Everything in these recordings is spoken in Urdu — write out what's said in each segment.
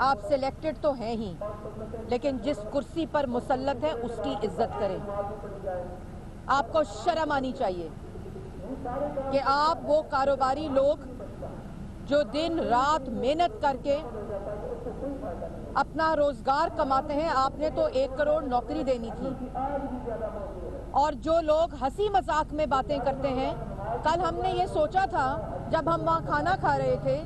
آپ سلیکٹڈ تو ہیں ہی، لیکن جس کرسی پر مسلط ہے اس کی عزت کریں۔ آپ کو شرم آنی چاہیے کہ آپ وہ کاروباری لوگ جو دن رات محنت کر کے اپنا روزگار کماتے ہیں، آپ نے تو 1 کروڑ نوکری دینی تھی۔ اور جو لوگ ہنسی مذاق میں باتیں کرتے ہیں، کل ہم نے یہ سوچا تھا جب ہم وہاں کھانا کھا رہے تھے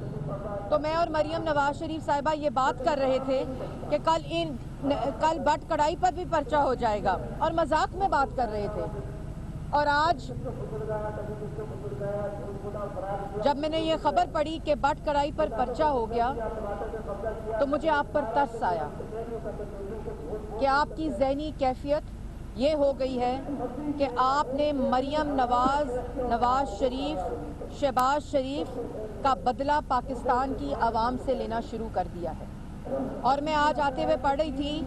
تو میں اور مریم نواز شریف صاحبہ یہ بات کر رہے تھے کہ کل بٹ کڑائی پر بھی پرچہ ہو جائے گا، اور مذاق میں بات کر رہے تھے۔ اور آج جب میں نے یہ خبر پڑھی کہ بٹ کڑائی پر پرچہ ہو گیا تو مجھے آپ پر ترس آیا کہ آپ کی ذہنی کیفیت یہ ہو گئی ہے کہ آپ نے مریم نواز شریف، شہباز شریف کا بدلہ پاکستان کی عوام سے لینا شروع کر دیا ہے۔ اور میں آج آتے ہوئے پڑھ رہی تھی،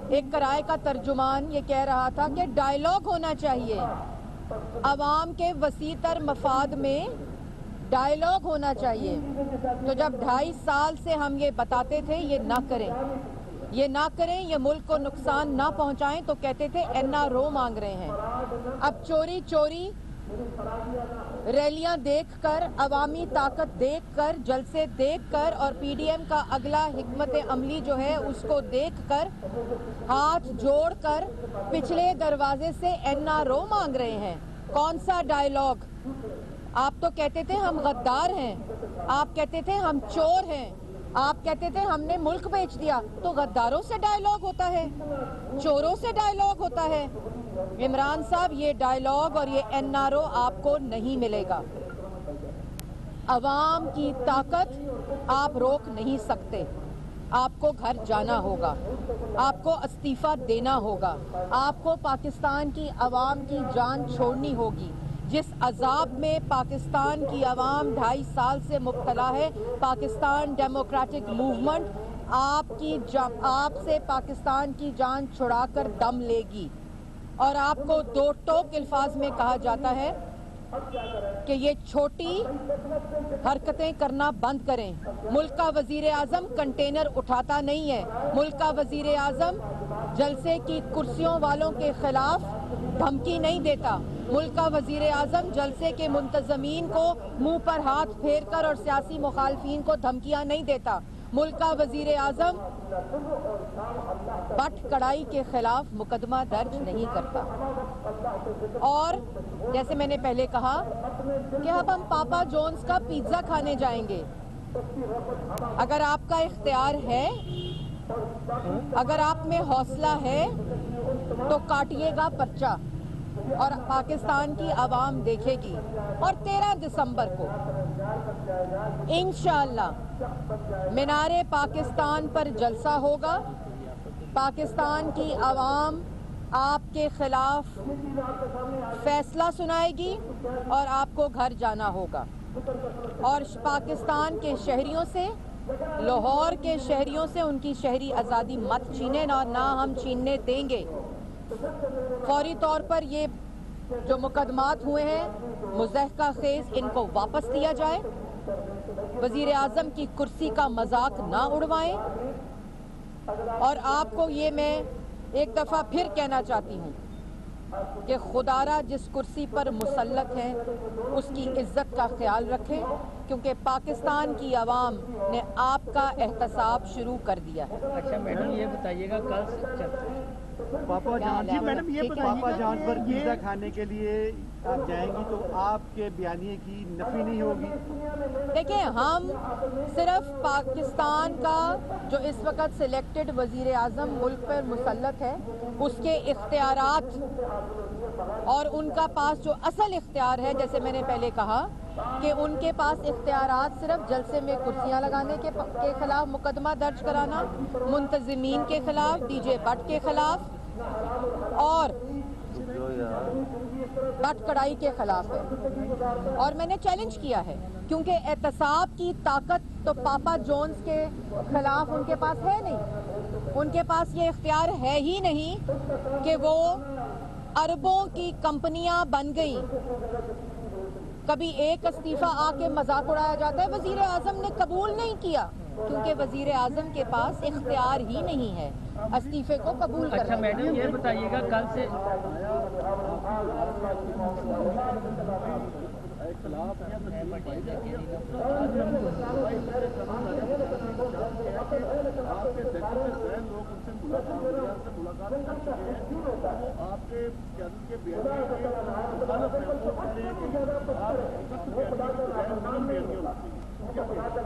ایک کرائے کا ترجمان یہ کہہ رہا تھا کہ ڈائیلاگ ہونا چاہیے، عوام کے وسیع تر مفاد میں ڈائیلاگ ہونا چاہیے۔ تو جب 2.5 سال سے ہم یہ بتاتے تھے یہ نہ کریں، یہ ملک کو نقصان نہ پہنچائیں، تو کہتے تھے NRO مانگ رہے ہیں۔ اب چوری چوری ریلیاں دیکھ کر، عوامی طاقت دیکھ کر، جلسے دیکھ کر، اور PDM کا اگلا حکمت عملی جو ہے اس کو دیکھ کر، ہاتھ جوڑ کر پچھلے دروازے سے NRO مانگ رہے ہیں۔ کون سا ڈائیلاگ؟ آپ تو کہتے تھے ہم غدار ہیں، آپ کہتے تھے ہم چور ہیں، آپ کہتے تھے ہم نے ملک بیچ دیا۔ تو غداروں سے ڈائیلاگ ہوتا ہے، چوروں سے ڈائیلاگ ہوتا ہے؟ عمران صاحب، یہ ڈائیلاگ اور یہ NRO آپ کو نہیں ملے گا۔ عوام کی طاقت آپ روک نہیں سکتے۔ آپ کو گھر جانا ہوگا، آپ کو استعفیٰ دینا ہوگا، آپ کو پاکستان کی عوام کی جان چھوڑنی ہوگی۔ جس عذاب میں پاکستان کی عوام 2.5 سال سے مبتلا ہے، پاکستان ڈیموکریٹک موومنٹ آپ سے پاکستان کی جان چھڑا کر دم لے گی۔ اور آپ کو 2 ٹوک الفاظ میں کہا جاتا ہے کہ یہ چھوٹی حرکتیں کرنا بند کریں۔ ملک کا وزیر اعظم کنٹینر اٹھاتا نہیں ہے، ملک کا وزیر اعظم جلسے کی کرسیوں والوں کے خلاف دھمکی نہیں دیتا، ملک کا وزیر اعظم جلسے کے منتظمین کو منہ پر ہاتھ پھیر کر اور سیاسی مخالفین کو دھمکیاں نہیں دیتا، ملک کا وزیر اعظم بٹ کڑائی کے خلاف مقدمہ درج نہیں کرتا۔ اور جیسے میں نے پہلے کہا کہ اب ہم پاپا جونز کا پیزا کھانے جائیں گے۔ اگر آپ کا اختیار ہے، اگر آپ میں حوصلہ ہے تو کاٹیے گا پرچہ، اور پاکستان کی عوام دیکھے گی۔ اور 13 دسمبر کو انشاءاللہ مینار پاکستان پر جلسہ ہوگا۔ پاکستان کی عوام آپ کے خلاف فیصلہ سنائے گی اور آپ کو گھر جانا ہوگا۔ اور پاکستان کے شہریوں سے، لاہور کے شہریوں سے ان کی شہری آزادی مت چھینیں، اور نہ ہم چھیننے دیں گے۔ فوری طور پر یہ جو مقدمات ہوئے ہیں مضحکہ خیز، ان کو واپس لیا جائے۔ وزیر اعظم کی کرسی کا مذاق نہ اڑوائیں۔ اور آپ کو یہ میں ایک دفعہ پھر کہنا چاہتی ہوں کہ خدا را جس کرسی پر مسلط ہیں اس کی عزت کا خیال رکھیں، کیونکہ پاکستان کی عوام نے آپ کا احتساب شروع کر دیا ہے۔ اچھا میڈم یہ بتائیے گا کل پاپا جان جی میڈم یہ پاپا جان پر پیزا کھانے کے لیے آپ جائیں گی تو آپ کے بیانیے کی نفی نہیں ہوگی؟ دیکھیں، ہم صرف پاکستان کا جو اس وقت سلیکٹڈ وزیر اعظم ملک پر مسلط ہے اس کے اختیارات اور ان کا پاس جو اصل اختیار ہے، جیسے میں نے پہلے کہا کہ ان کے پاس اختیارات صرف جلسے میں کرسیاں لگانے کے خلاف مقدمہ درج کرانا، منتظمین کے خلاف، ڈی جے بٹ کے خلاف اور بٹ کڑائی کے خلاف ہے۔ اور میں نے چیلنج کیا ہے کیونکہ احتساب کی طاقت تو پاپا جونز کے خلاف ان کے پاس ہے نہیں، ان کے پاس یہ اختیار ہے ہی نہیں کہ وہ اربوں کی کمپنیاں بن گئیں۔ کبھی ایک استعفیٰ آ کے مذاق اڑایا جاتا ہے، وزیر اعظم نے قبول نہیں کیا کیونکہ وزیر اعظم کے پاس اختیار ہی نہیں ہے استعفے کو قبول کرنے اچھا کا۔ میڈم یہ بتائیے گا کل سے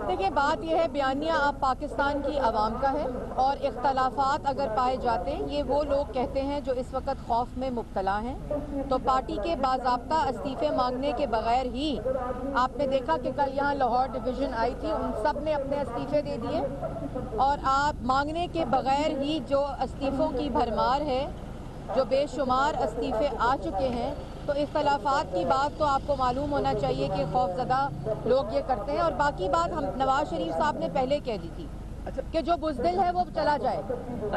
دیکھیے بات یہ ہے بیانیہ اب پاکستان کی عوام کا ہے اور اختلافات اگر پائے جاتے ہیں یہ وہ لوگ کہتے ہیں جو اس وقت خوف میں مبتلا ہیں، تو پارٹی کے باضابطہ استعفے مانگنے کے بغیر ہی آپ نے دیکھا کہ کل یہاں لاہور ڈویژن آئی تھی، ان سب نے اپنے استعفے دے دیے اور آپ مانگنے کے بغیر ہی جو استعفوں کی بھرمار ہے، جو بے شمار استعفے آ چکے ہیں، تو اختلافات کی بات تو آپ کو معلوم ہونا چاہیے کہ خوفزدہ لوگ یہ کرتے ہیں۔ اور باقی بات ہم نواز شریف صاحب نے پہلے کہہ دی تھی کہ جو بزدل ہے وہ چلا جائے،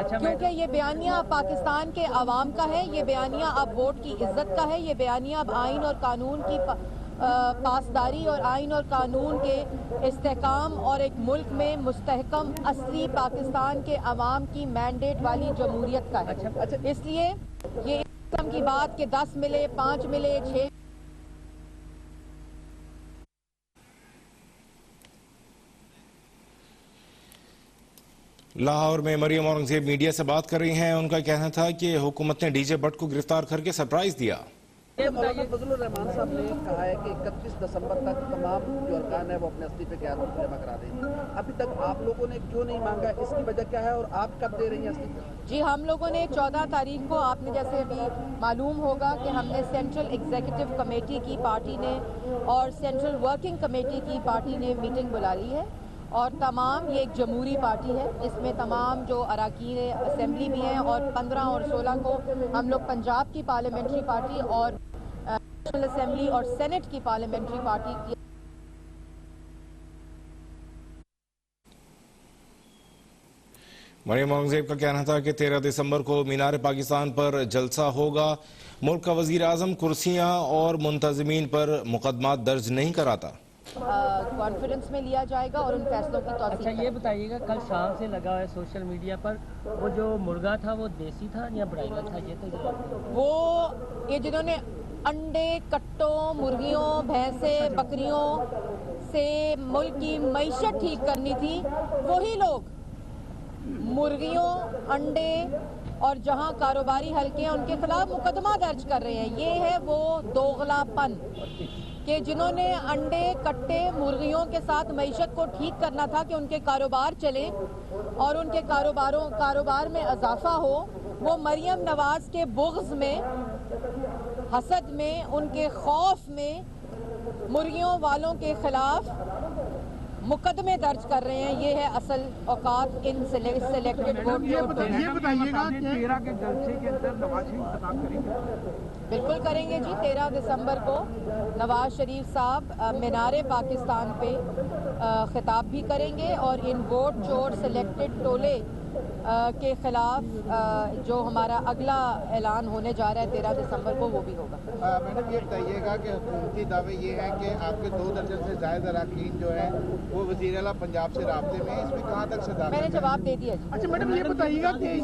کیونکہ یہ بیانیہ اب پاکستان کے عوام کا ہے، یہ بیانیہ اب ووٹ کی عزت کا ہے، یہ بیانیہ اب آئین اور قانون کی پاسداری اور آئین اور قانون کے استحکام اور ایک ملک میں مستحکم اصلی پاکستان کے عوام کی مینڈیٹ والی جمہوریت کا ہے۔ اس لیے یہ اس قسم کی بات کہ 10 ملے 5 ملے 6 لاہور میں مریم اورنگزیب میڈیا سے بات کر رہی ہیں۔ ان کا کہنا تھا کہ حکومت نے ڈی جے بٹ کو گرفتار کر کے سرپرائز دیا۔ مولانا فضل الرحمان صاحب نے کہا ہے کہ 31 دسمبر تک تمام جو ارکان ہے وہ اپنے استعفے کے ہاتھ جمع کرا دیں گے۔ ابھی تک آپ لوگوں نے کیوں نہیں مانگا، اس کی وجہ کیا ہے اور آپ کب دے رہی ہیں استعفے؟ جی ہم لوگوں نے 14 تاریخ کو آپ نے جیسے ابھی معلوم ہوگا کہ ہم نے سینٹرل ایگزیکٹو کمیٹی کی پارٹی نے اور سینٹرل ورکنگ کمیٹی کی پارٹی نے میٹنگ بلا لی ہے اور تمام یہ ایک جمہوری پارٹی ہے، اس میں تمام جو اراکین اسمبلی بھی ہیں اور 15 اور 16 کو ہم لوگ پنجاب کی پارلیمنٹری پارٹی اور نیشنل اسمبلی اور سینٹ کی پارلیمنٹری پارٹی کی مریم اورنگزیب کا کہنا تھا کہ 13 دسمبر کو مینار پاکستان پر جلسہ ہوگا۔ ملک کا وزیر اعظم کرسیاں اور منتظمین پر مقدمات درج نہیں کراتا۔ کانفرنس میں لیا جائے گا اور ان فیصلوں کی توثیق اچھا یہ بتائیے گا کل شام سے لگا ہوا ہے سوشل میڈیا پر وہ جو مرغا تھا وہ دیسی تھا یا برائیلر تھا، یہ تو وہ یہ جنہوں نے انڈے کٹوں مرغیوں بھینسیں بکریوں سے ملک کی معیشت ٹھیک کرنی تھی، وہی لوگ مرغیوں انڈے اور جہاں کاروباری حلقے ہیں ان کے خلاف مقدمہ درج کر رہے ہیں۔ یہ ہے وہ دوغلا پن کہ جنہوں نے انڈے کٹے مرغیوں کے ساتھ معیشت کو ٹھیک کرنا تھا کہ ان کے کاروبار چلے اور ان کے کاروبار میں اضافہ ہو، وہ مریم نواز کے بغض میں، حسد میں، ان کے خوف میں مرغیوں والوں کے خلاف مقدمے درج کر رہے ہیں۔ یہ ہے اصل اوقات ان سلیکٹڈ ووٹ۔ یہ بتائیے گا کہ 13 کے جلسے کے اندر نواز شریف خطاب کریں گے؟ بالکل کریں گے جی، 13 دسمبر کو نواز شریف صاحب مینار پاکستان پہ خطاب بھی کریں گے اور ان ووٹ چور سلیکٹڈ ٹولے کے خلاف جو ہمارا اگلا اعلان ہونے جا رہا ہے 13 دسمبر کو وہ بھی ہوگا۔ میڈم یہ بتائیے گا کہ حکومتی دعوے یہ ہیں کہ آپ کے 2 درجن سے زائد اراکین جو ہیں وہ وزیر اعلیٰ پنجاب سے رابطے میں ہیں، اس میں کہاں تک صداقت؟ میں نے جواب دے دیا جی۔ اچھا میڈم یہ بتائیے گا کہ یہ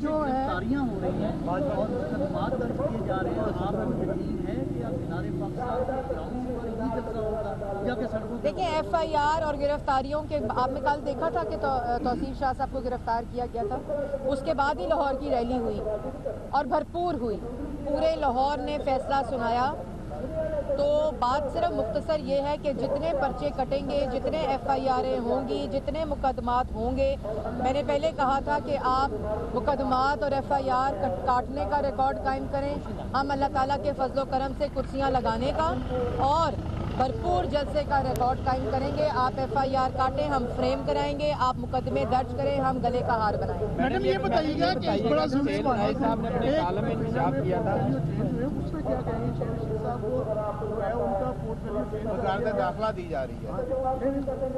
جو ہے گرفتاریاں ہو رہی ہیں اور مقدمات درج کیے جا رہے ہیں، آپ یقین ہے کہ اب مینار پاکستان کے گراؤنڈ پر ہی جلسہ ہوگا یا کہ سڑکوں پہ؟ دیکھیں ایف آئی آر اور گرفتاریوں کے آپ نے کل دیکھا تھا کہ توصیف شاہ صاحب کو گرفتار کیا گیا تھا، اس کے بعد ہی لاہور کی ریلی ہوئی اور بھرپور ہوئی، پورے لاہور نے فیصلہ سنایا۔ تو بات صرف مختصر یہ ہے کہ جتنے پرچے کٹیں گے، جتنے ایف آئی آریں ہوں گی، جتنے مقدمات ہوں گے، میں نے پہلے کہا تھا کہ آپ مقدمات اور ایف آئی آر کاٹنے کا ریکارڈ قائم کریں، ہم اللہ تعالیٰ کے فضل و کرم سے کرسیاں لگانے کا اور بھرپور جلسے کا ریکارڈ قائم کریں گے۔ آپ ایف آئی آر کاٹیں، ہم فریم کرائیں گے، آپ مقدمے درج کریں، ہم گلے کا ہار بنائیں گے۔ میڈم یہ بتائیے گا کہ اس بڑا صاحب نے اپنے کالم میں انکشاف کیا تھا، اس میں کیا کہیں گے شہر صاحب کو جو ہے ان کا وزارت داخلہ دی جا رہی ہے،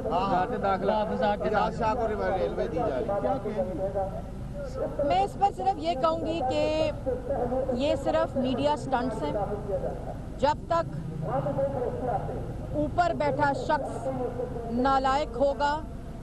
وزارت داخلہ اعجاز شاہ کو ریلوے دی جا رہی ہے، کیا کہیں گے؟ میں اس پر صرف یہ کہوں گی کہ یہ صرف میڈیا سٹنٹس ہیں۔ جب تک اوپر بیٹھا شخص نالائق ہوگا